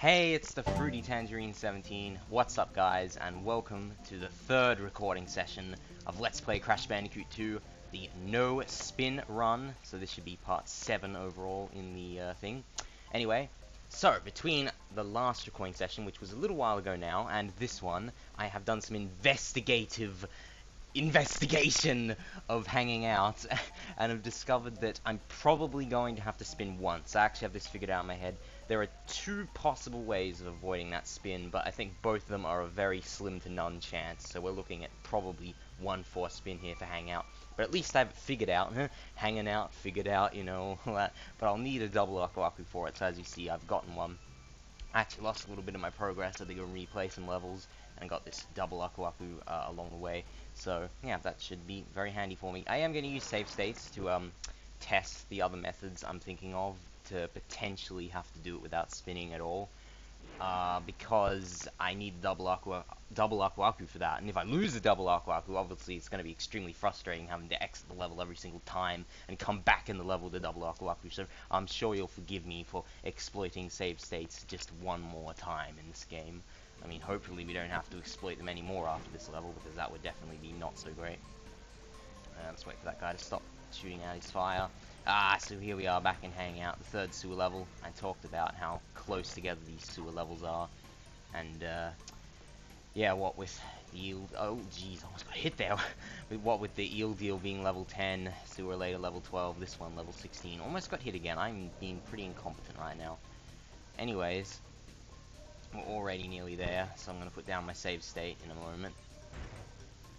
Hey, it's the Fruity Tangerine 17. What's up, guys, and welcome to the third recording session of Let's Play Crash Bandicoot 2, the no spin run. So this should be part 7 overall in the thing. Anyway, so between the last recording session, which was a little while ago now, and this one, I have done some investigation of Hanging Out and have discovered that I'm probably going to have to spin once. I actually have this figured out in my head. There are two possible ways of avoiding that spin, but I think both of them are a very slim to none chance, so we're looking at probably one forced spin here for Hang Out. But at least I have it figured out. Hanging out, figured out, you know, all that. But I'll need a double Aku Aku for it, so as you see, I've gotten one. I actually lost a little bit of my progress. I think I'll replay some levels and got this double Aku Aku along the way. So, yeah, that should be very handy for me. I am going to use save states to test the other methods I'm thinking of to potentially have to do it without spinning at all. Because I need double Aku Aku for that. And if I lose the double Aku Aku, obviously it's going to be extremely frustrating having to exit the level every single time and come back in the level with the double Aku Aku. So I'm sure you'll forgive me for exploiting save states just one more time in this game. I mean, hopefully we don't have to exploit them anymore after this level, because that would definitely be not so great. Let's wait for that guy to stop shooting out his fire. So here we are back in Hanging Out, the third sewer level. I talked about how close together these sewer levels are. And, yeah, what with the eel... Oh, jeez, I almost got hit there. What with the eel deal being level 10, sewer later level 12, this one level 16. Almost got hit again. I'm being pretty incompetent right now. Anyways, we're already nearly there, so I'm going to put down my save state in a moment.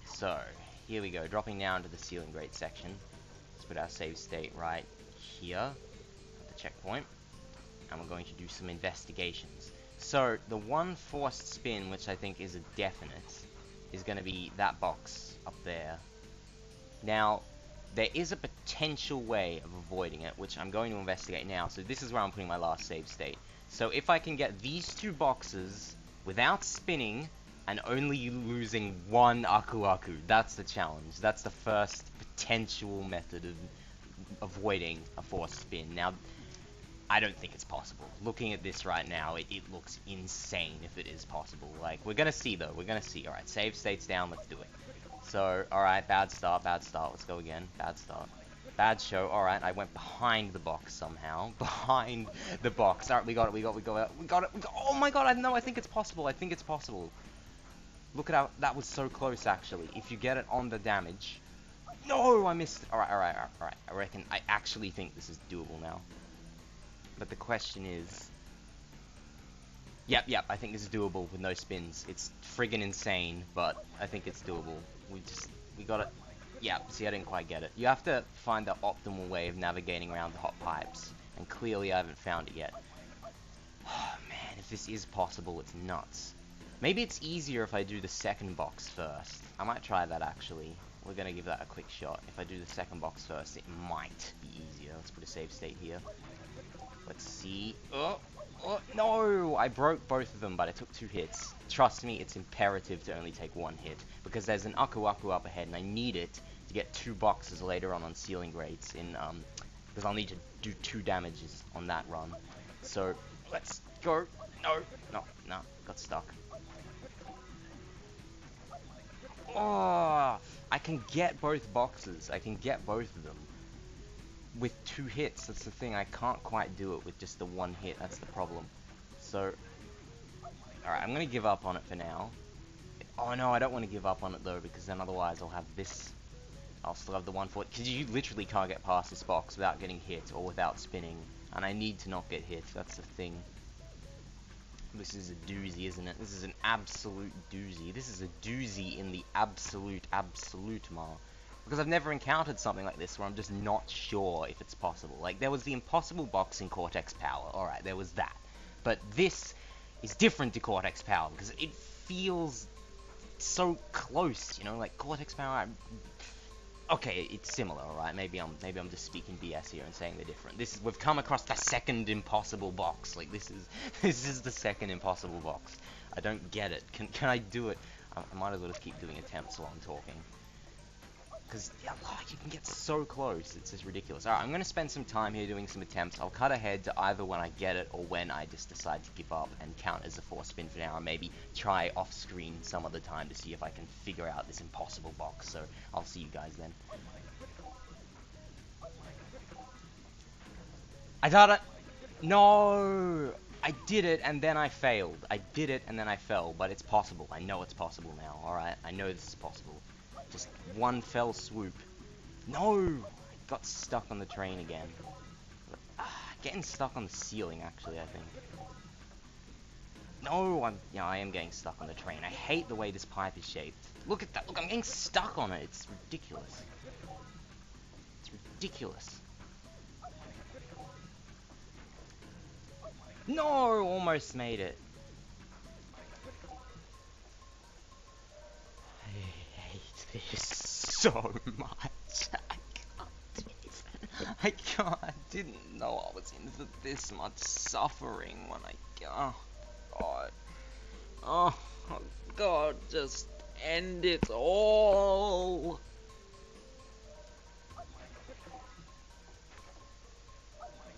So, here we go, dropping down to the ceiling grate section. Let's put our save state right here at the checkpoint, and we're going to do some investigations. So, the one forced spin, which I think is a definite, is going to be that box up there. Now, there is a potential way of avoiding it, which I'm going to investigate now. So this is where I'm putting my last save state. So if I can get these two boxes without spinning and only losing one Aku Aku, that's the challenge. That's the first potential method of avoiding a forced spin. Now, I don't think it's possible. Looking at this right now, it looks insane if it is possible. Like, we're gonna see though, we're gonna see. Alright, save states down, let's do it. So, alright, bad start, let's go again. Bad start. Bad show, alright, I went behind the box somehow. Behind the box. Alright, we got it. Oh my god, I think it's possible, Look at how, that was so close actually. If you get it on the damage. No, I missed it. Alright. I actually think this is doable now. But the question is... Yep, I think this is doable with no spins. It's friggin' insane, but I think it's doable. We got it. Yeah, see, I didn't quite get it. You have to find the optimal way of navigating around the hot pipes, and clearly I haven't found it yet. Oh, man, if this is possible, it's nuts. Maybe it's easier if I do the second box first. I might try that, actually. We're gonna give that a quick shot. If I do the second box first, it might be easier. Let's put a save state here. Let's see. Oh, no! I broke both of them, but I took 2 hits. Trust me, it's imperative to only take 1 hit, because there's an Aku Aku up ahead, and I need it to get 2 boxes later on ceiling grates, because I'll need to do 2 damages on that run. So, let's go. No, got stuck. Oh, I can get both boxes. I can get both of them with 2 hits. That's the thing. I can't quite do it with just the 1 hit. That's the problem. So, alright, I'm going to give up on it for now. Oh no, I don't want to give up on it though, because then otherwise I'll have this. I'll still have the 1 for it, because you literally can't get past this box without getting hit or without spinning. And I need to not get hit. That's the thing. This is a doozy, isn't it? This is an absolute doozy. This is a doozy in the absolute mark. Because I've never encountered something like this where I'm just not sure if it's possible. Like, there was the impossible box in Cortex Power. Alright, there was that. But this is different to Cortex Power, because it feels so close, you know? Like, Cortex Power... Okay, it's similar, alright? Maybe I'm just speaking BS here and saying they're different. We've come across the second impossible box. Like, this is the second impossible box. I don't get it. Can I do it? I might as well just keep doing attempts while I'm talking. Because, yeah, oh, you can get so close. It's just ridiculous. Alright, I'm going to spend some time here doing some attempts. I'll cut ahead to either when I get it or when I just decide to give up and count as a force spin for now. And maybe try off-screen some other time to see if I can figure out this impossible box. So, I'll see you guys then. I thought it... No! I did it and then I failed. I did it and then I fell. But it's possible. I know it's possible now. Alright? I know this is possible. Just one fell swoop. No! I got stuck on the train again. Getting stuck on the ceiling, actually, I think. No, I am getting stuck on the train. I hate the way this pipe is shaped. Look at that. Look, I'm getting stuck on it. It's ridiculous. It's ridiculous. No! Almost made it. This so much. I can't. I didn't know I was in for this much suffering when oh God. Oh God, just end it all.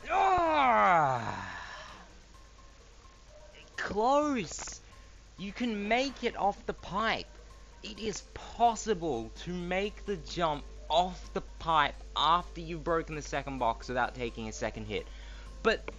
Ah! Close. You can make it off the pipe. It is possible to make the jump off the pipe after you've broken the second box without taking a second hit. But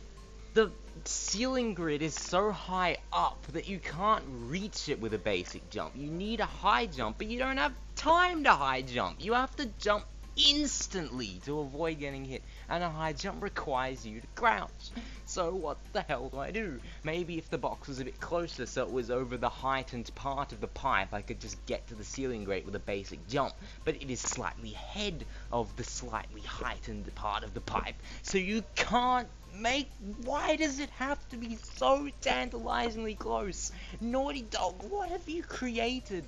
the ceiling grid is so high up that you can't reach it with a basic jump. You need a high jump, but you don't have time to high jump. You have to jump instantly to avoid getting hit, and a high jump requires you to crouch. So what the hell do I do? Maybe if the box was a bit closer so it was over the heightened part of the pipe, I could just get to the ceiling grate with a basic jump, but it is slightly ahead of the slightly heightened part of the pipe, so you can't make... Why does it have to be so tantalizingly close? Naughty Dog, what have you created?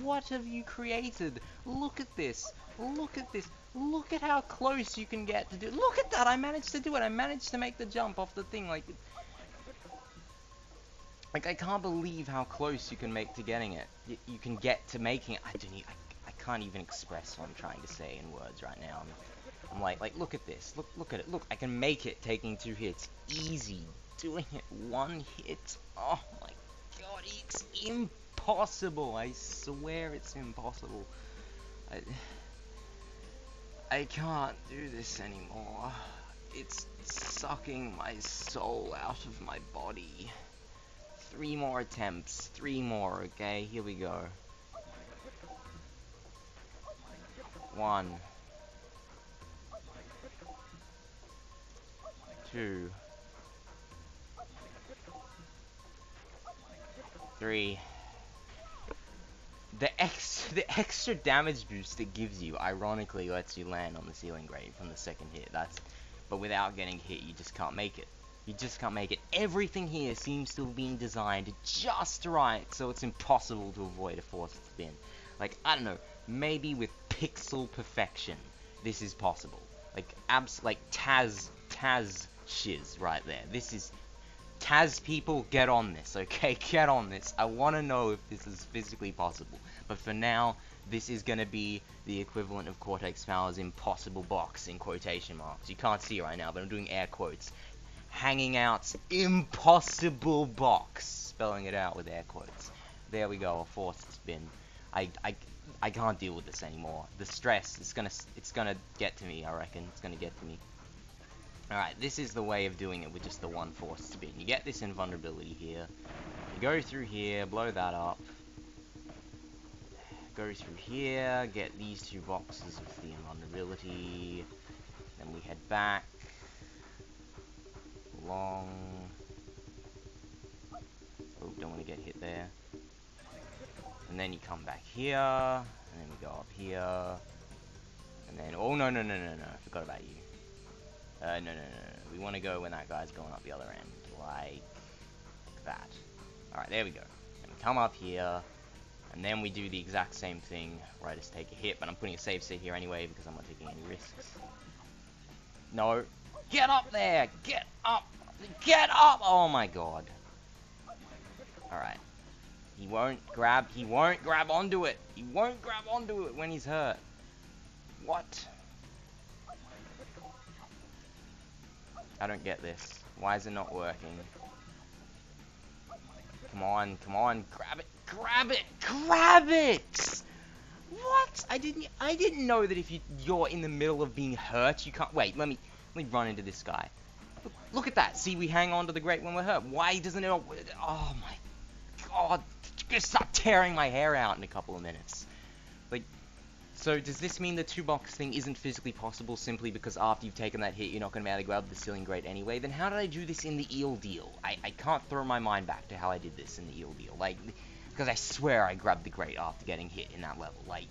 What have you created? Look at this. Look at this. Look at how close you can get to do. Look at that! I managed to do it. I managed to make the jump off the thing. Like I can't believe how close you can make to getting it. You can get to making it. I can't even express what I'm trying to say in words right now. I'm like, look at this. Look at it. Look, I can make it taking 2 hits. Easy. Doing it 1 hit. Oh my God, it's impossible. I swear it's impossible. I can't do this anymore. It's sucking my soul out of my body. 3 more attempts. 3 more, okay? Here we go. 1. 2. 3. The extra damage boost it gives you, ironically, lets you land on the ceiling grate from the second hit. But without getting hit, you just can't make it. You just can't make it. Everything here seems to have been designed just right, so it's impossible to avoid a forced spin. Like, I don't know, maybe with pixel perfection, this is possible. Like, Taz shiz right there. This is... Taz people, get on this, okay? Get on this. I want to know if this is physically possible. But for now, this is going to be the equivalent of Cortex Power's impossible box in quotation marks. You can't see it right now, but I'm doing air quotes. Hanging Out's impossible box. Spelling it out with air quotes. There we go, a forced spin. I can't deal with this anymore. The stress, it's gonna get to me, I reckon. It's gonna get to me. Alright, this is the way of doing it with just the 1 forced spin. You get this invulnerability here. You go through here, blow that up. Go through here, get these 2 boxes with the invulnerability. Then we head back. Long. Oh, don't want to get hit there. And then you come back here. And then we go up here. And then, oh no, I forgot about you. No. We want to go when that guy's going up the other end. Like that. Alright, there we go. And we come up here. And then we do the exact same thing. Where I just take a hit. But I'm putting a save state here anyway because I'm not taking any risks. No. Get up there! Get up! Get up! Oh my God. Alright. He won't grab onto it. He won't grab onto it when he's hurt. What? I don't get this. Why is it not working? Come on, come on, grab it, grab it, grab it! What? I didn't know that if you're in the middle of being hurt, you can't. Wait, let me run into this guy. Look at that. See, we hang on to the grate when we're hurt. Why doesn't it? Oh my God! It's gonna start tearing my hair out in a couple of minutes. Like, so does this mean the two-box thing isn't physically possible simply because after you've taken that hit, you're not gonna be able to grab the ceiling grate anyway? Then how did I do this in the eel deal? I can't throw my mind back to how I did this in the eel deal. Like, because I swear I grabbed the grate after getting hit in that level. Like,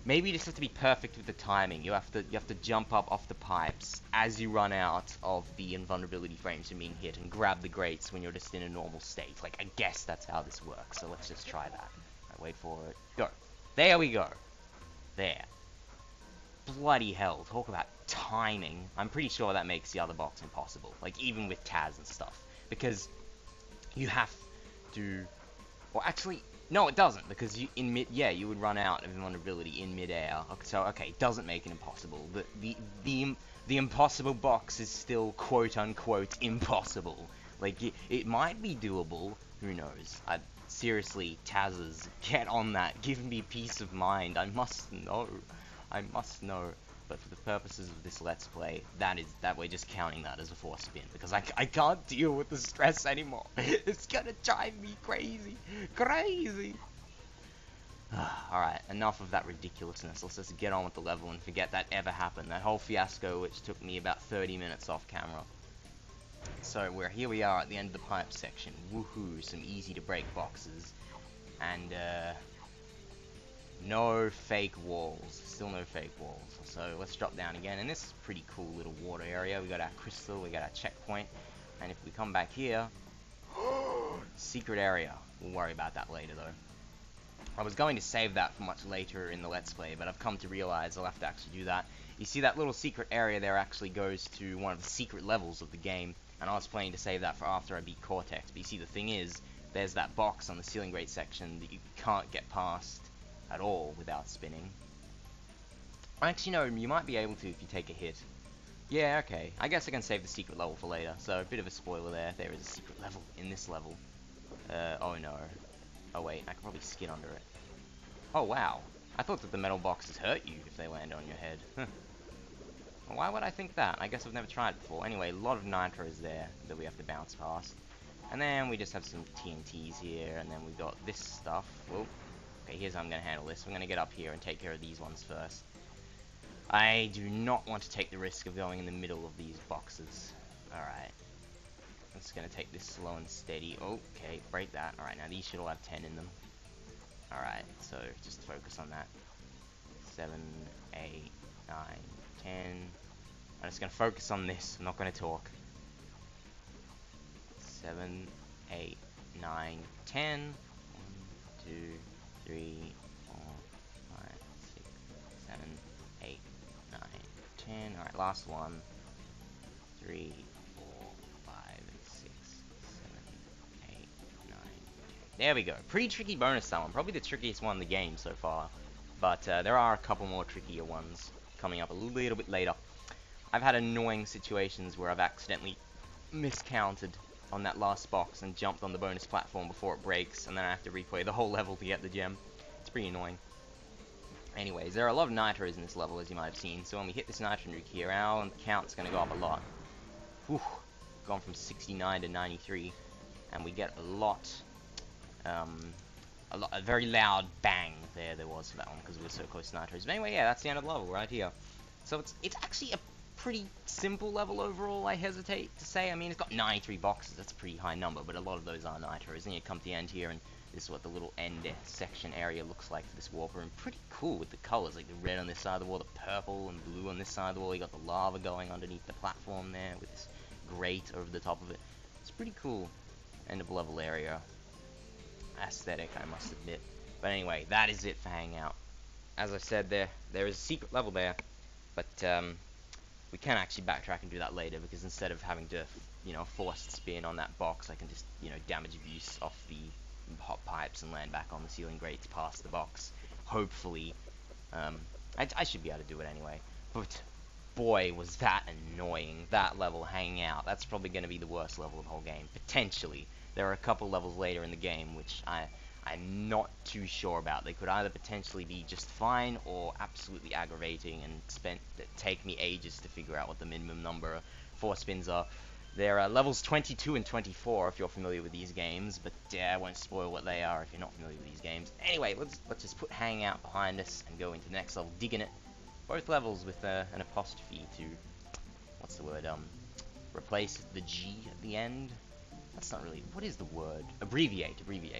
maybe you just have to be perfect with the timing. You have to jump up off the pipes as you run out of the invulnerability frames from being hit and grab the grates when you're just in a normal state. Like, I guess that's how this works. So let's just try that. Alright, wait for it. Go. There we go. There. Bloody hell. Talk about timing. I'm pretty sure that makes the other box impossible. Like, even with Taz and stuff. Because you have to... Well, actually... No, it doesn't, because you would run out of invulnerability in midair. So, okay, it doesn't make it impossible. The impossible box is still quote-unquote impossible. Like, it might be doable, who knows. Seriously, Tazers, get on that. Give me peace of mind. I must know. I must know. But for the purposes of this Let's Play, that we're just counting that as a force spin, because I can't deal with the stress anymore. It's gonna drive me crazy. Crazy! Alright, enough of that ridiculousness. Let's just get on with the level and forget that ever happened. That whole fiasco, which took me about 30 minutes off camera. So, here we are at the end of the pipe section. Woohoo, some easy to break boxes. And, no fake walls. Still no fake walls. So let's drop down again. And this is a pretty cool little water area. We got our crystal, we got our checkpoint. And if we come back here... secret area. We'll worry about that later though. I was going to save that for much later in the Let's Play, but I've come to realize I'll have to actually do that. You see that little secret area there actually goes to one of the secret levels of the game. And I was planning to save that for after I beat Cortex. But you see the thing is, there's that box on the ceiling grate section that you can't get past at all without spinning. Actually, no, you might be able to if you take a hit. Yeah, okay. I guess I can save the secret level for later. So, a bit of a spoiler there. There is a secret level in this level. Oh no. Oh wait, I can probably skid under it. Oh wow. I thought that the metal boxes hurt you if they land on your head. Well, why would I think that? I guess I've never tried it before. Anyway, a lot of nitros there that we have to bounce past. And then we just have some TNTs here, and then we've got this stuff. Whoa. Okay, here's how I'm going to handle this. I'm going to get up here and take care of these ones first. I do not want to take the risk of going in the middle of these boxes. Alright. I'm just going to take this slow and steady. Okay, break that. Alright, now these should all have 10 in them. Alright, so just focus on that. 7, 8, 9, 10. I'm just going to focus on this. I'm not going to talk. 7, 8, 9, 10. 1, 2, 3, 4, 5, 6, 7, 8, 9, 10. Alright, last one. 3, 4, 5, 6, 7, 8, 9, 10. There we go. Pretty tricky bonus that one. Probably the trickiest one in the game so far. But there are a couple more trickier ones coming up a little bit later. I've had annoying situations where I've accidentally miscounted on that last box and jumped on the bonus platform before it breaks, and then I have to replay the whole level to get the gem. It's pretty annoying. Anyways, there are a lot of nitros in this level, as you might have seen, so when we hit this nitro nuke here, our count's going to go up a lot. Whew, gone from 69 to 93, and we get a very loud bang there was for that one, because we were so close to nitros. But anyway, yeah, that's the end of the level right here. So it's actually a pretty simple level overall, I hesitate to say. I mean, it's got 93 boxes, that's a pretty high number, but a lot of those are nitros. And you come to the end here, and this is what the little end section area looks like for this warp room. Pretty cool with the colors, like the red on this side of the wall, the purple and blue on this side of the wall. You got the lava going underneath the platform there with this grate over the top of it. It's pretty cool end of level area aesthetic, I must admit. But anyway, that is it for Hangin' Out. As I said, there is a secret level there, but we can actually backtrack and do that later, because instead of having to, forced spin on that box, I can just, damage abuse off the hot pipes and land back on the ceiling grates past the box. Hopefully, I should be able to do it anyway. But boy, was that annoying. That level, Hanging Out. That's probably going to be the worst level of the whole game. Potentially. There are a couple levels later in the game which I'm not too sure about. They could either potentially be just fine or absolutely aggravating and take me ages to figure out what the minimum number of 4 spins are. There are levels 22 and 24 if you're familiar with these games, but I won't spoil what they are if you're not familiar with these games. Anyway, let's just put Hanging Out behind us and go into the next level, Digging It. Both levels with an apostrophe to, what's the word, replace the G at the end. That's not really, what is the word? Abbreviate,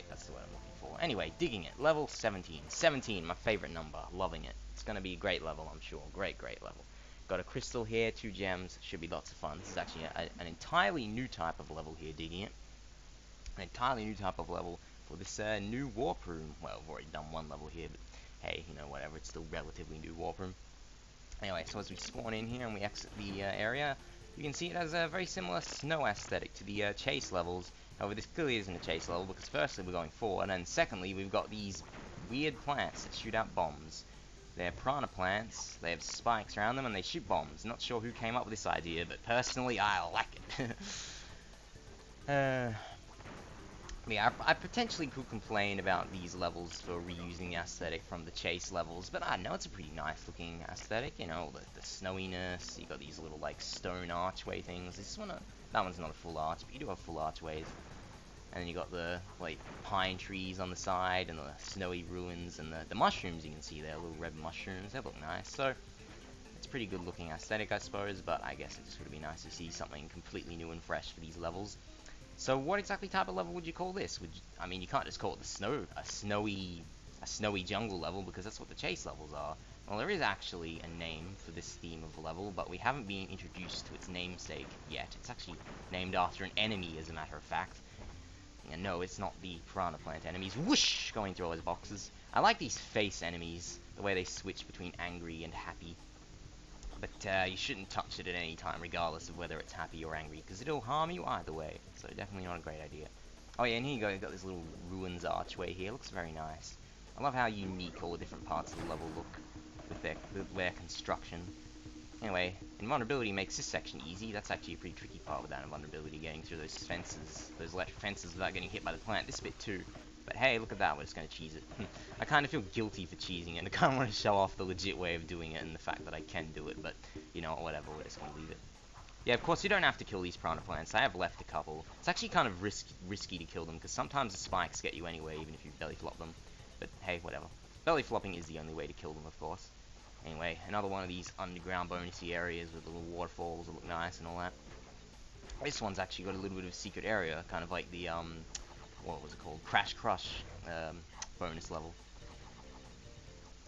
that's the word I'm looking for. Anyway, Digging It, level 17. 17, my favorite number, loving it. It's going to be a great level, I'm sure. Great level. Got a crystal here, 2 gems, should be lots of fun. This is actually an entirely new type of level here, Digging It. An entirely new type of level for this new warp room. Well, I've already done one level here, but hey, you know, whatever, it's still relatively new warp room. Anyway, so as we spawn in here and we exit the area, you can see it has a very similar snow aesthetic to the chase levels. However, this clearly isn't a chase level because firstly we're going forward, and secondly we've got these weird plants that shoot out bombs. They're piranha plants, they have spikes around them, and they shoot bombs. Not sure who came up with this idea, but personally I like it. Yeah, I potentially could complain about these levels for reusing the aesthetic from the chase levels, but I know it's a pretty nice looking aesthetic, you know, the snowiness, you got these little like stone archway things. That one's not a full arch, but you do have full archways. And then you got the like pine trees on the side and the snowy ruins and the mushrooms you can see there, little red mushrooms, they look nice. So it's pretty good looking aesthetic, I suppose, but I guess it just would be nice to see something completely new and fresh for these levels. So what exactly type of level would you call this? I mean, you can't just call it a snowy jungle level because that's what the chase levels are. Well, there is actually a name for this theme of level, but we haven't been introduced to its namesake yet. It's actually named after an enemy, as a matter of fact. And no, it's not the piranha plant enemies. Whoosh! Going through all those boxes. I like these face enemies, the way they switch between angry and happy. But you shouldn't touch it at any time, regardless of whether it's happy or angry, because it'll harm you either way. So definitely not a great idea. Oh yeah, and here you go, you've got this little ruins archway here. It looks very nice. I love how unique all the different parts of the level look with their construction. Anyway, invulnerability makes this section easy. That's actually a pretty tricky part without invulnerability, getting through those fences, those electric fences without getting hit by the plant. This bit too. But hey, look at that, we're just going to cheese it. I kind of feel guilty for cheesing it, and I kind of want to show off the legit way of doing it and the fact that I can do it, but, you know, whatever, we're just going to leave it. Yeah, of course, you don't have to kill these piranha plants. I have left a couple. It's actually kind of risky to kill them, because sometimes the spikes get you anyway, even if you belly flop them. But hey, whatever. Belly flopping is the only way to kill them, of course. Anyway, another one of these underground bonusy areas with little waterfalls that look nice and all that. This one's actually got a little bit of a secret area, kind of like the, what was it called? Crash Crush bonus level.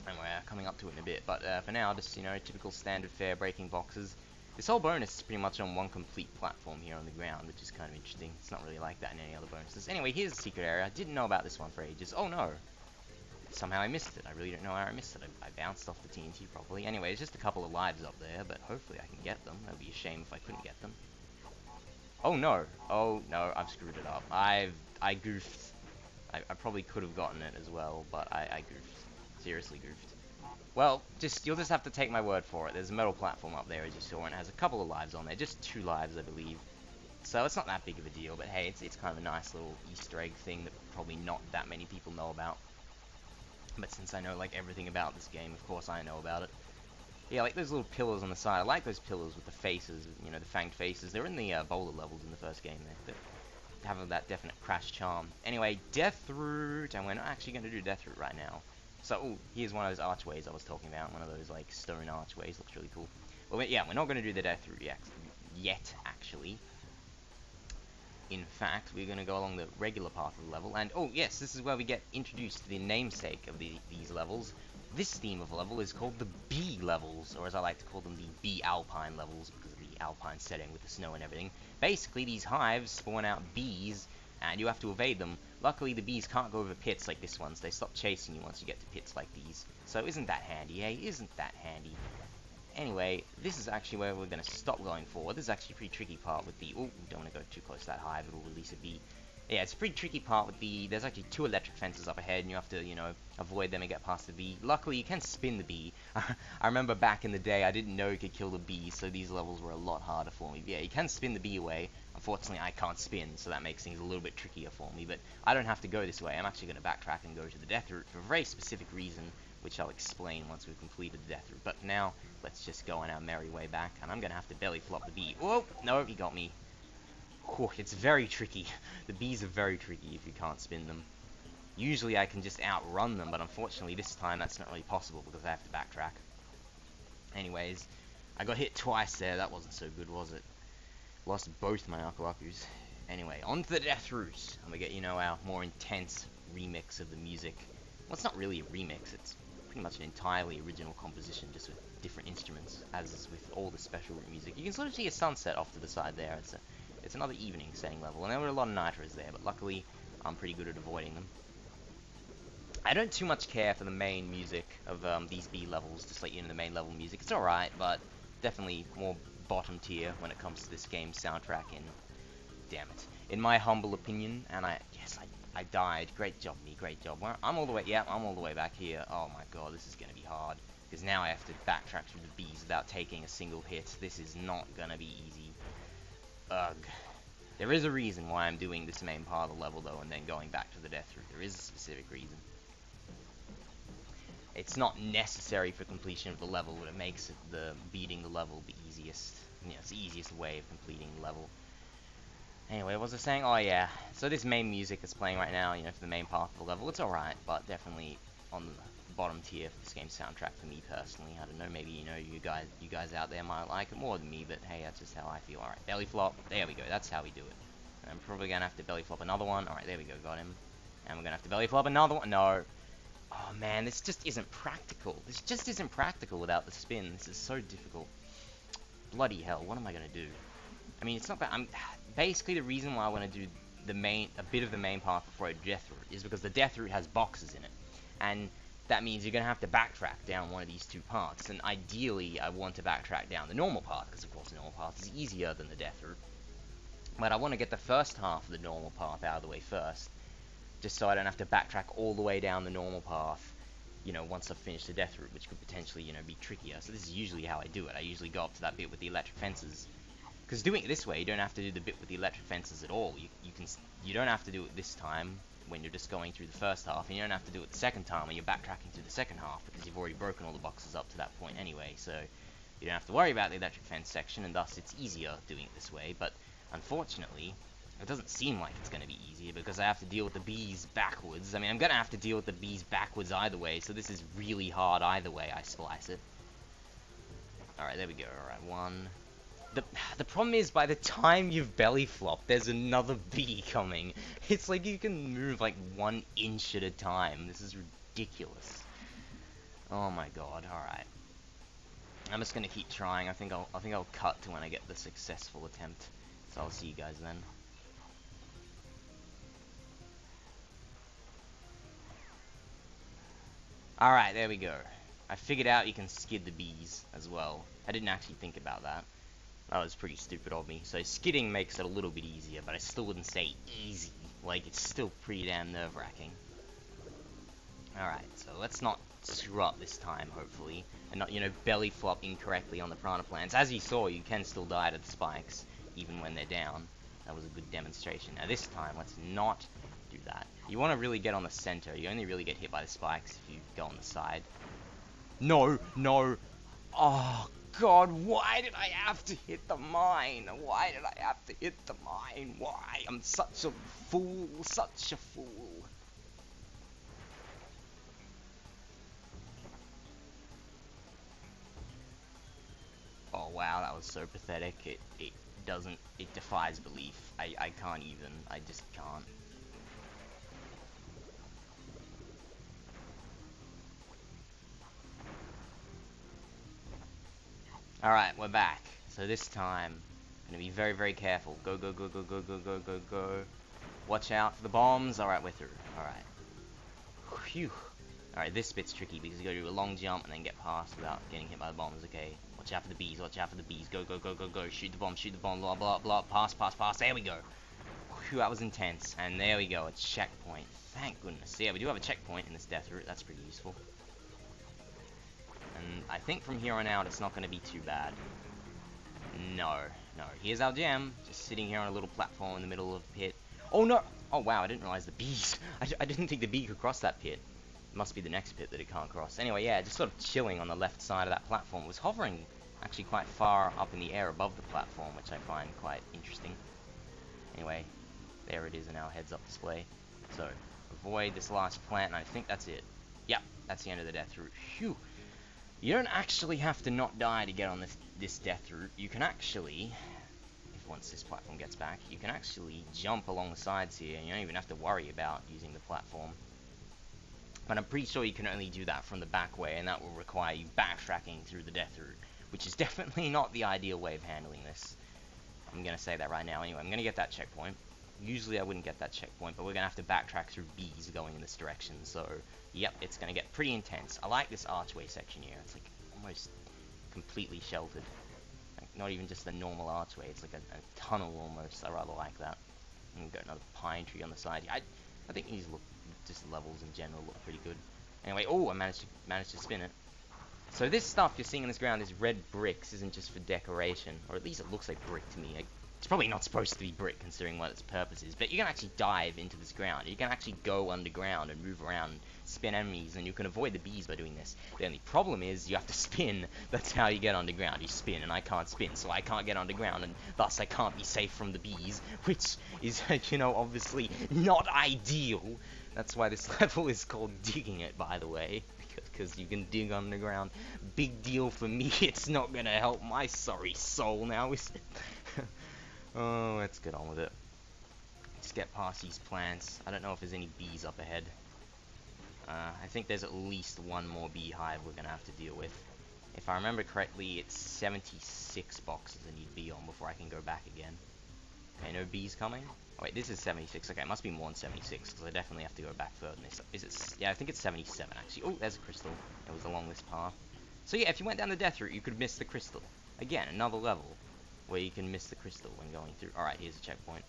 And we're coming up to it in a bit, but for now, just, you know, typical standard fare breaking boxes. This whole bonus is pretty much on one complete platform here on the ground, which is kind of interesting. It's not really like that in any other bonuses. Anyway, here's the secret area. I didn't know about this one for ages. Oh no! Somehow I missed it. I really don't know how I missed it. I bounced off the TNT properly. Anyway, there's just a couple of lives up there, but hopefully I can get them. That would be a shame if I couldn't get them. Oh no! Oh no, I've screwed it up. I goofed. I probably could have gotten it as well, but I goofed. Seriously goofed. Well, you'll just have to take my word for it. There's a metal platform up there, as you saw, and it has a couple of lives on there. Just 2 lives, I believe. So it's not that big of a deal, but hey, it's kind of a nice little Easter egg thing that probably not that many people know about. But since I know, like, everything about this game, of course I know about it. Yeah, like those little pillars on the side. I like those pillars with the faces, you know, the fanged faces. They're in the boulder levels in the first game there, but having that definite crash charm. Anyway, Death Route, and we're not actually going to do Death Route right now. So, ooh, here's one of those archways I was talking about, one of those, like, stone archways. Looks really cool. Well, yeah, we're not going to do the Death Route yet, actually. In fact, we're going to go along the regular path of the level, and, oh, yes, this is where we get introduced to the namesake of these levels. This theme of level is called the B levels, or as I like to call them, the B Alpine levels, because of the Alpine setting with the snow and everything. Basically, these hives spawn out bees, and you have to evade them. Luckily, the bees can't go over pits like this one, so they stop chasing you once you get to pits like these. So isn't that handy, eh? Isn't that handy? Anyway, this is actually where we're going to stop going forward. This is actually a pretty tricky part with the... Oh, we don't want to go too close to that hive, it'll release a bee. Yeah, it's a pretty tricky part with the... There's actually 2 electric fences up ahead, and you have to, you know, avoid them and get past the bee. Luckily, you can spin the bee. I remember back in the day, I didn't know you could kill the bee, so these levels were a lot harder for me. But yeah, you can spin the bee away. Unfortunately, I can't spin, so that makes things a little bit trickier for me. But I don't have to go this way. I'm actually going to backtrack and go to the death route for a very specific reason, which I'll explain once we've completed the death route. But for now, let's just go on our merry way back, and I'm going to have to belly flop the bee. Whoa! No, he got me. Whew, it's very tricky. The bees are very tricky if you can't spin them. Usually I can just outrun them, but unfortunately this time that's not really possible because I have to backtrack. Anyways, I got hit twice there. That wasn't so good, was it? Lost both my Akalakus. Anyway, on to the death route. And we get, you know, our more intense remix of the music. Well, it's not really a remix. It's pretty much an entirely original composition, just with different instruments, as is with all the special route music. You can sort of see a sunset off to the side there. It's another evening setting level, and there were a lot of nitros there, but luckily I'm pretty good at avoiding them. I don't too much care for the main music of these B levels, just like, you know, the main level music. It's alright, but definitely more bottom tier when it comes to this game's soundtrack, damn it. In my humble opinion, and I died. Great job, me, great job. I'm all the way, yeah, I'm all the way back here. Oh my god, this is gonna be hard, because now I have to backtrack through the Bs without taking a single hit. This is not gonna be easy. Ugh. There is a reason why I'm doing this main part of the level, though, and then going back to the death route. There is a specific reason. It's not necessary for completion of the level, but it makes beating the level the easiest. You know, it's the easiest way of completing the level. Anyway, what was I saying? Oh, yeah. So this main music is playing right now, you know, for the main part of the level. It's alright, but definitely on the bottom tier for this game's soundtrack for me personally. I don't know, maybe, you know, you guys out there might like it more than me, but hey, that's just how I feel. Alright, belly flop. There we go. That's how we do it. And I'm probably gonna have to belly flop another one. Alright, there we go. Got him. And we're gonna have to belly flop another one. No. Oh, man, this just isn't practical. This just isn't practical without the spin. This is so difficult. Bloody hell, what am I gonna do? I mean, it's not that basically the reason why I want to do a bit of the main path before I do death route is because the death route has boxes in it. And that means you're going to have to backtrack down one of these 2 paths, and ideally I want to backtrack down the normal path, because of course the normal path is easier than the death route. But I want to get the first half of the normal path out of the way first, just so I don't have to backtrack all the way down the normal path, you know, once I've finished the death route, which could potentially, you know, be trickier. So this is usually how I do it. I usually go up to that bit with the electric fences, because doing it this way, you don't have to do the bit with the electric fences at all. You don't have to do it this time when you're just going through the first half, and you don't have to do it the second time when you're backtracking through the second half, because you've already broken all the boxes up to that point anyway, so you don't have to worry about the electric fence section, and thus it's easier doing it this way. But unfortunately, it doesn't seem like it's going to be easier, because I have to deal with the bees backwards. I mean, I'm going to have to deal with the bees backwards either way, so this is really hard either way I splice it. Alright, there we go. Alright, one. The problem is, by the time you've belly flopped, there's another bee coming. It's like you can move like 1 inch at a time. This is ridiculous. Oh my god, alright. I'm just gonna keep trying. I think I'll cut to when I get the successful attempt. So I'll see you guys then. Alright, there we go. I figured out you can skid the bees as well. I didn't actually think about that. That was pretty stupid of me. So skidding makes it a little bit easier, but I still wouldn't say easy. Like, it's still pretty damn nerve-wracking. Alright, so let's not screw up this time, hopefully. And not, you know, belly flop incorrectly on the piranha plants. As you saw, you can still die to the spikes, even when they're down. That was a good demonstration. Now this time, let's not do that. You want to really get on the center. You only really get hit by the spikes if you go on the side. No, no. Oh, God, why did I have to hit the mine? Why did I have to hit the mine? Why? I'm such a fool, such a fool. Oh, wow, that was so pathetic. It defies belief. I can't even, I just can't. Alright, we're back. So this time, I'm gonna be very, very careful. Go, go, go, go, go, go, go, go, go. Watch out for the bombs. Alright, we're through. Alright. Phew. Alright, this bit's tricky because you gotta do a long jump and then get past without getting hit by the bombs, okay? Watch out for the bees, watch out for the bees. Go, go, go, go, go. Shoot the bomb, blah, blah, blah. Pass, pass, pass. There we go. Whew, that was intense. And there we go, a checkpoint. Thank goodness. So yeah, we do have a checkpoint in this death route. That's pretty useful. And I think from here on out, it's not going to be too bad. No, no. Here's our gem, just sitting here on a little platform in the middle of the pit. Oh no! Oh wow, I didn't realize the bees. I didn't think the bee could cross that pit. It must be the next pit that it can't cross. Anyway, yeah, just sort of chilling on the left side of that platform. It was hovering actually quite far up in the air above the platform, which I find quite interesting. Anyway, there it is in our heads-up display. So, avoid this last plant, and I think that's it. Yep, that's the end of the death route. Phew! You don't actually have to not die to get on this death route. You can actually, if once this platform gets back, you can actually jump along the sides here, and you don't even have to worry about using the platform. But I'm pretty sure you can only do that from the back way, and that will require you backtracking through the death route, which is definitely not the ideal way of handling this. I'm going to say that right now. Anyway, I'm going to get that checkpoint. Usually I wouldn't get that checkpoint, but we're going to have to backtrack through bees going in this direction, so yep, it's going to get pretty intense. I like this archway section here. It's like almost completely sheltered. Like, not even just a normal archway, it's like a tunnel almost. I rather like that. And we've got another pine tree on the side. I think these look, just levels in general look pretty good. Anyway, oh, I managed to spin it. So this stuff you're seeing on this ground, this red bricks, isn't just for decoration, or at least it looks like brick to me. It's probably not supposed to be brick considering what its purpose is, but you can actually dive into this ground. You can actually go underground and move around, and spin enemies, and you can avoid the bees by doing this. The only problem is you have to spin. That's how you get underground. You spin, and I can't spin, so I can't get underground, and thus I can't be safe from the bees, which is, you know, obviously not ideal. That's why this level is called Digging It, by the way, because you can dig underground. Big deal for me. It's not gonna help my sorry soul now, is it? Oh, let's get on with it. Let's get past these plants. I don't know if there's any bees up ahead. I think there's at least one more beehive we're gonna have to deal with. If I remember correctly, it's 76 boxes I need to be on before I can go back again. Okay, no bees coming? Oh, wait, this is 76. Okay, it must be more than 76, because I definitely have to go back further than this. Is it? Yeah, I think it's 77, actually. Oh, there's a crystal. It was along this path. So yeah, if you went down the death route, you could miss the crystal. Again, another level where you can miss the crystal when going through. Alright, here's a checkpoint.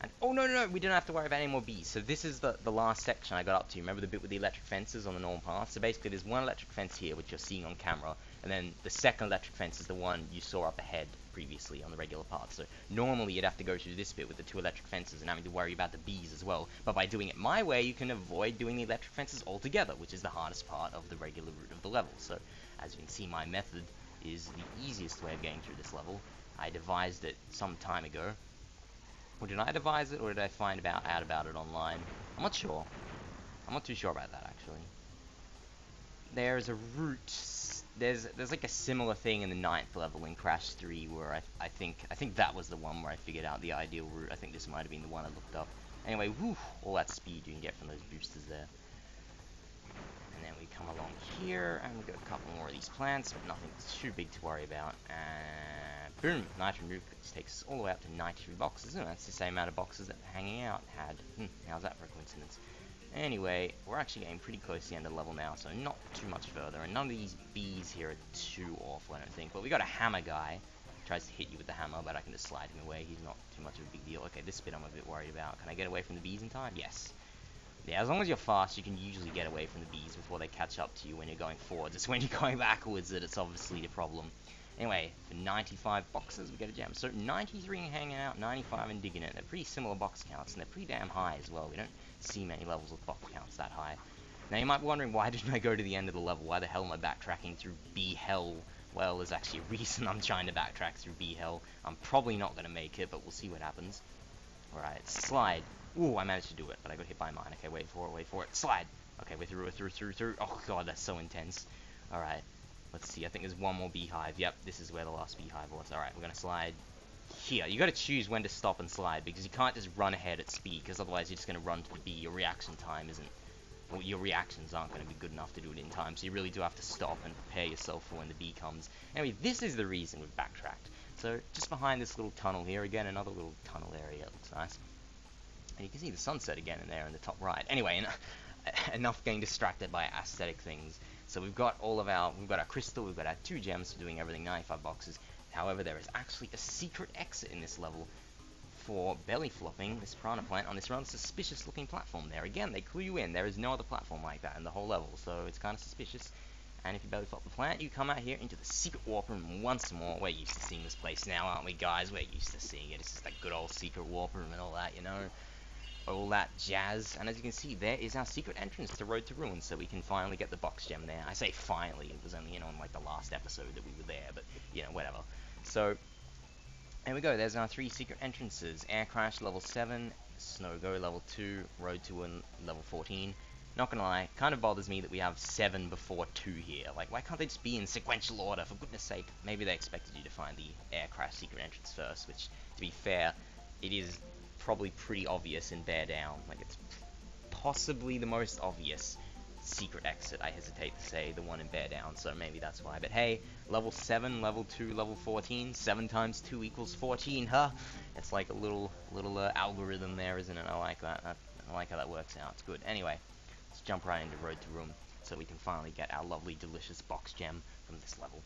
And, oh, no, we didn't have to worry about any more bees. So this is the last section I got up to. Remember the bit with the electric fences on the normal path? So basically, there's one electric fence here, which you're seeing on camera, and then the second electric fence is the one you saw up ahead previously on the regular path. So normally you'd have to go through this bit with the two electric fences and having to worry about the bees as well. But by doing it my way, you can avoid doing the electric fences altogether, which is the hardest part of the regular route of the level. So as you can see, my method is the easiest way of getting through this level. I devised it some time ago. Or did I devise it, or did I find out about it online? I'm not sure. I'm not too sure about that, actually. There's a route. There's like a similar thing in the 9th level in Crash 3 where I think that was the one where I figured out the ideal route. I think this might have been the one I looked up. Anyway, whew, all that speed you can get from those boosters there. And then we come along here, and we've got a couple more of these plants, but nothing too big to worry about. And boom, nitrogen root takes us all the way up to 93 boxes. Oh, that's the same amount of boxes that Hanging Out had. How's that for a coincidence? Anyway, we're actually getting pretty close to the end of the level now, so not too much further. And none of these bees here are too awful, I don't think. But we got a hammer guy. He tries to hit you with the hammer, but I can just slide him away. He's not too much of a big deal. Okay, this bit I'm a bit worried about. Can I get away from the bees in time? Yes. Yeah, as long as you're fast, you can usually get away from the bees before they catch up to you when you're going forwards. It's when you're going backwards that it's obviously the problem. Anyway, for 95 boxes, we get a gem. So 93 in Hanging Out, 95 in Digging It. They're pretty similar box counts, and they're pretty damn high as well. We don't see many levels with box counts that high. Now, you might be wondering, why didn't I go to the end of the level? Why the hell am I backtracking through Bee Hell? Well, there's actually a reason I'm trying to backtrack through Bee Hell. I'm probably not going to make it, but we'll see what happens. Alright, slide. Ooh, I managed to do it, but I got hit by mine. Okay, wait for it. Slide! Okay, we're through. Oh god, that's so intense. Alright, let's see. I think there's one more beehive. Yep, this is where the last beehive was. Alright, we're gonna slide here. You gotta choose when to stop and slide, because you can't just run ahead at speed, because otherwise you're just gonna run to the bee. Your reaction time isn't... Well, your reactions aren't gonna be good enough to do it in time, so you really do have to stop and prepare yourself for when the bee comes. Anyway, this is the reason we've backtracked. So, just behind this little tunnel here, again, another little tunnel area. It looks nice. And you can see the sunset again in there in the top right. Anyway, enough getting distracted by aesthetic things. So we've got we've got our crystal, we've got our 2 gems for doing everything, 95 boxes. However, there is actually a secret exit in this level for belly flopping this piranha plant on this rather suspicious looking platform there. Again, they clue you in. There is no other platform like that in the whole level, so it's kind of suspicious. And if you belly flop the plant, you come out here into the secret warp room once more. We're used to seeing this place now, aren't we, guys? We're used to seeing it. It's just that good old secret warp room and all that, you know? All that jazz. And as you can see, there is our secret entrance to Road to Ruin, so we can finally get the box gem there. I say finally, it was only, you know, in like the last episode that we were there, but, you know, whatever. So, there we go. There's our 3 secret entrances. Air Crash level 7, Snow Go level 2, Road to Ruin level 14. Not gonna lie, kind of bothers me that we have 7 before 2 here. Like, why can't they just be in sequential order, for goodness sake? Maybe they expected you to find the Air Crash secret entrance first, which, to be fair, it is probably pretty obvious in Bear Down. Like, it's possibly the most obvious secret exit, I hesitate to say, the one in Bear Down, so maybe that's why. But hey, level 7, level 2, level 14, 7 times 2 equals 14, huh? It's like a little algorithm there, isn't it? I like that. I like how that works out. It's good. Anyway, let's jump right into Road to Ruin so we can finally get our lovely, delicious box gem from this level.